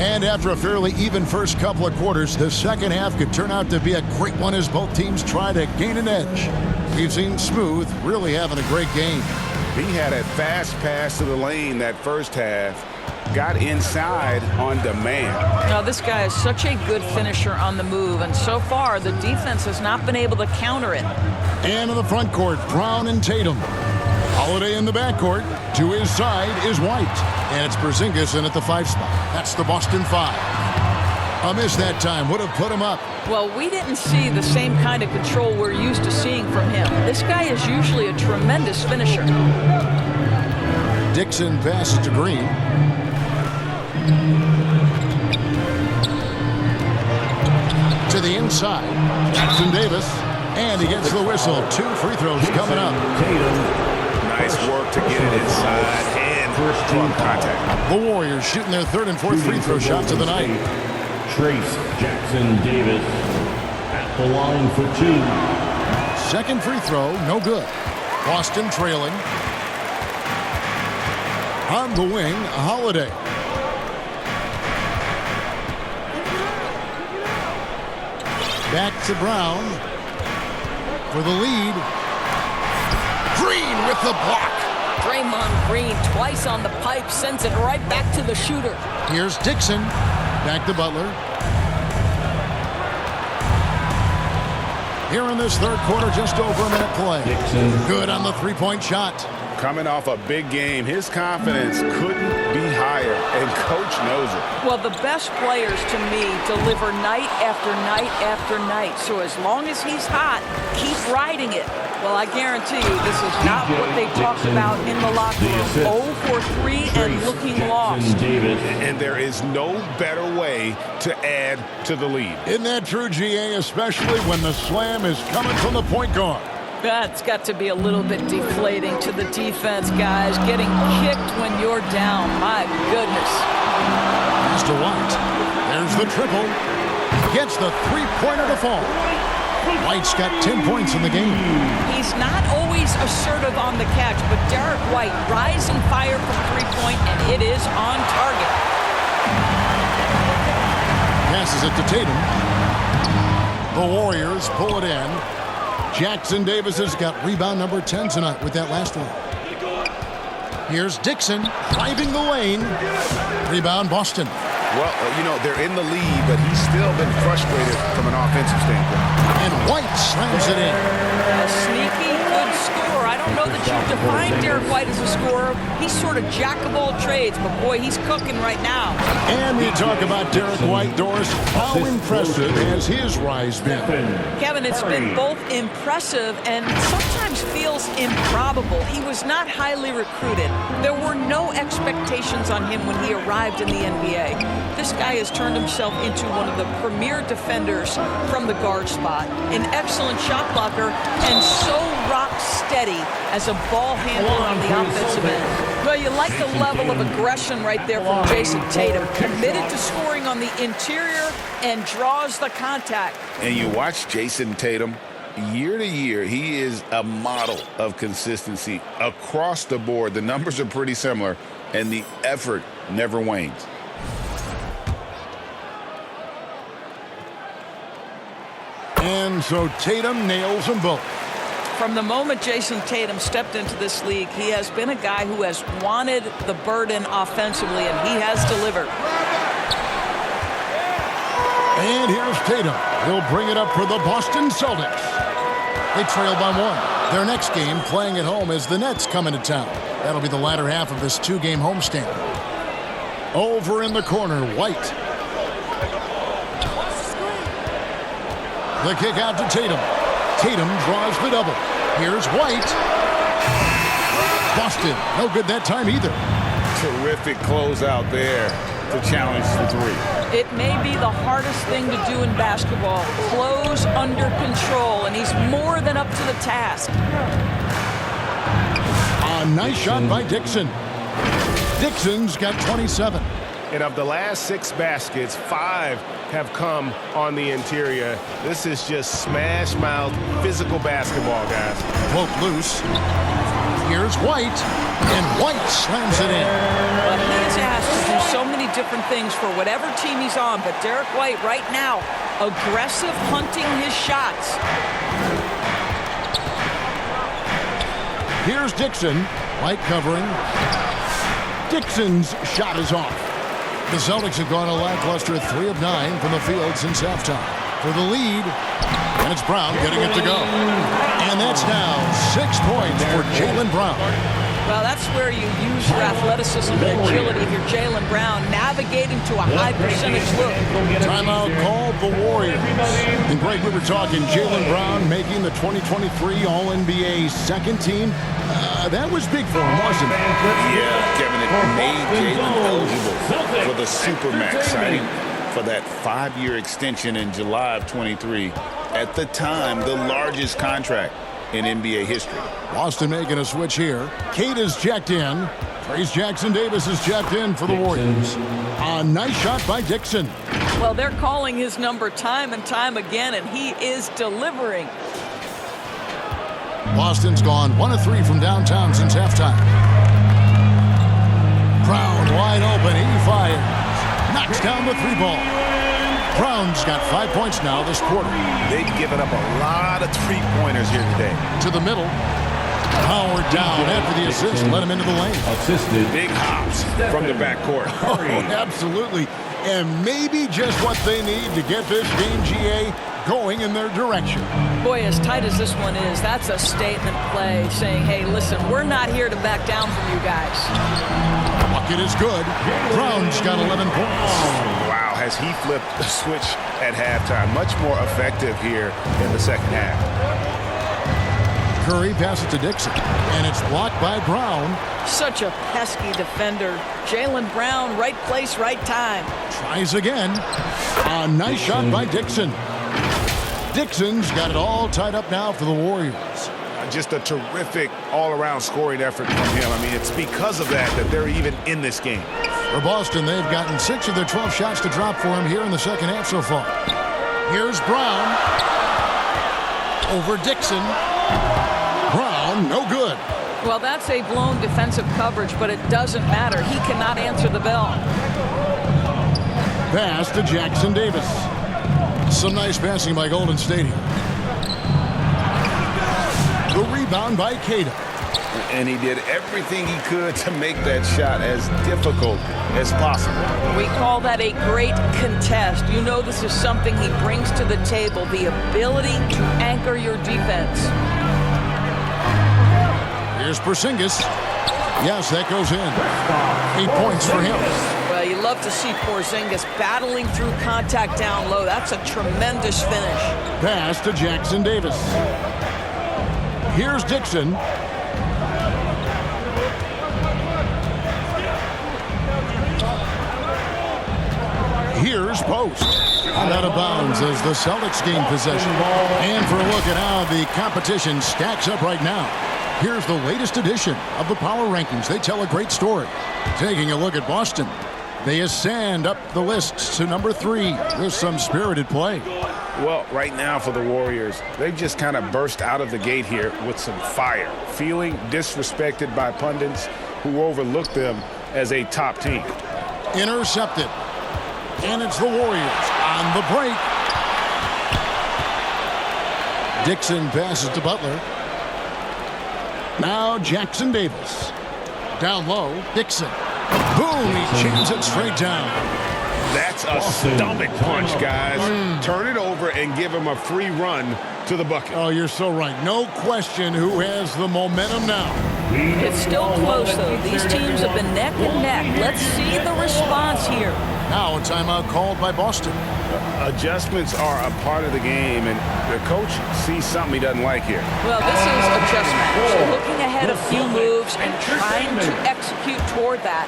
And after a fairly even first couple of quarters, the second half could turn out to be a great one as both teams try to gain an edge. We've seen Smooth really having a great game. He had a fast pass to the lane that first half. Got inside on demand. Now, this guy is such a good finisher on the move, and so far the defense has not been able to counter it. And in the front court, Brown and Tatum. Holiday in the backcourt. To his side is White. And it's Porzingis in at the 5 spot. That's the Boston 5. A miss that time would have put him up. Well, we didn't see the same kind of control we're used to seeing from him. This guy is usually a tremendous finisher. Dixon passes to Green. To the inside. Jackson Davis. And he gets the whistle. 2 free throws coming up. Nice work to get it inside and strong contact. The Warriors shooting their 3rd and 4th free throw shots of the night. Trace Jackson Davis at the line for 2. Second free throw, no good. Boston trailing. On the wing, Holiday. Back to Brown for the lead. Green with the block. Draymond Green twice on the pipe, sends it right back to the shooter. Here's Dixon. Back to Butler. Here in this 3rd quarter, just over a minute play. Dixon. Good on the 3-point shot. Coming off a big game, his confidence couldn't be higher, and coach knows it. Well, the best players, to me, deliver night after night after night. So as long as he's hot, keep riding it. Well, I guarantee you this is not what they talk about in the locker room. 0 for 3 and looking lost. And there is no better way to add to the lead. Isn't that true, GA, especially when the slam is coming from the point guard? That's got to be a little bit deflating to the defense, guys. Getting kicked when you're down. My goodness. Mr. White. There's the triple. Gets the 3-pointer to fall. White's got 10 points in the game. He's not always assertive on the catch, but Derek White rise and fire from 3-point, and it is on target. Passes it to Tatum. The Warriors pull it in. Jackson Davis has got rebound number 10 tonight with that last one. Here's Dixon driving the lane. Rebound Boston. Well, you know, they're in the lead, but he's still been frustrated from an offensive standpoint. And White slams it in. A sneaky good scorer. I don't know that you define Derek White as a scorer. He's sort of jack of all trades, but boy, he's cooking right now. And we talk about Derek White, Doris. How impressive has his rise been? Kevin, it's been both impressive and sometimes feels improbable. He was not highly recruited. There were no expectations on him when he arrived in the NBA. This guy has turned himself into one of the premier defenders from the guard spot, an excellent shot blocker, and so rock steady as a ball handler on the offensive end. Well, you like the level of aggression right there from Jason Tatum, committed to scoring on the interior and draws the contact. And you watch Jason Tatum, year to year, he is a model of consistency across the board. The numbers are pretty similar, and the effort never wanes. And so Tatum nails them both. From the moment Jason Tatum stepped into this league, he has been a guy who has wanted the burden offensively, and he has delivered. And here's Tatum. He'll bring it up for the Boston Celtics. They trail by 1. Their next game, playing at home, as the Nets come into town. That'll be the latter half of this 2-game homestand. Over in the corner, White. The kick out to Tatum. Tatum draws the double. Here's White. Boston, no good that time either. Terrific closeout there to challenge the 3. It may be the hardest thing to do in basketball. Close under control, and he's more than up to the task. A nice shot by Dixon. Dixon's got 27. And of the last 6 baskets, 5 have come on the interior. This is just smash-mouth physical basketball, guys. Poke loose. Here's White, and White slams it in. But he is asked to do so many different things for whatever team he's on, but Derek White right now, aggressive hunting his shots. Here's Dixon. White covering. Dixon's shot is off. The Celtics have gone a lackluster 3 of 9 from the field since halftime. For the lead, and it's Brown getting it to go. And that's now 6 points for Jaylen Brown. Well, that's where you use your athleticism and agility if you're Jaylen Brown, navigating to a high percentage look. Timeout called the Warriors. And Greg, we were talking Jaylen Brown making the 2023 All-NBA second team. That was big for him, wasn't it? Yeah, Kevin, it made Jaylen eligible for the Supermax signing for that 5-year extension in July of 23. At the time, the largest contract in NBA history. Boston making a switch here. Cade is checked in. Trace Jackson-Davis is checked in for the Warriors. A nice shot by Dixon. Well, they're calling his number time and time again, and he is delivering. Boston's gone 1 of 3 from downtown since halftime. Brown wide open. He fires. Knocks down the 3-ball. Brown's got 5 points now this quarter. They've given up a lot of three-pointers here today. To the middle. Howard down after the assist. Let him into the lane. Assisted. Big hops from the backcourt. Oh, absolutely. And maybe just what they need to get this game, GA, going in their direction. Boy, as tight as this one is, that's a statement play saying, hey, listen, we're not here to back down from you guys. Bucket is good. Brown's got 11 points. Wow, has he flipped the switch at halftime. Much more effective here in the second half. Curry passes to Dixon, and it's blocked by Brown. Such a pesky defender. Jaylen Brown, right place, right time. Tries again. A nice shot by Dixon. Dixon's got it all tied up now for the Warriors. Just a terrific all-around scoring effort from him. I mean, it's because of that they're even in this game. For Boston, they've gotten 6 of their 12 shots to drop for him here in the second half so far. Here's Brown. Over Dixon. Brown, no good. Well, that's a blown defensive coverage, but it doesn't matter. He cannot answer the bell. Pass to Jackson-Davis. Some nice passing by Golden State here. The rebound by Cato. And he did everything he could to make that shot as difficult as possible. We call that a great contest. You know this is something he brings to the table, the ability to anchor your defense. Here's Porzingis. Yes, that goes in. 8 points for him. Well, you love to see Porzingis battling through contact down low. That's a tremendous finish. Pass to Jackson-Davis. Here's Dixon. Here's Post. Out of bounds as the Celtics gain possession. And for a look at how the competition stacks up right now. Here's the latest edition of the Power Rankings. They tell a great story. Taking a look at Boston. They ascend up the list to number 3 with some spirited play. Well, right now for the Warriors, they've just kind of burst out of the gate here with some fire, feeling disrespected by pundits who overlook them as a top team. Intercepted. And it's the Warriors on the break. Dixon passes to Butler. Now Jackson-Davis. Down low, Dixon. Boom, he chains it straight down. That's a stomach punch, guys. Turn it over and give him a free run to the bucket. Oh, you're so right. No question who has the momentum now. It's still close, though. These teams have been neck and neck. Let's see the response here. Now a timeout called by Boston. Adjustments are a part of the game, and the coach sees something he doesn't like here. Well, this is adjustment. So looking ahead a few moves and trying to execute toward that.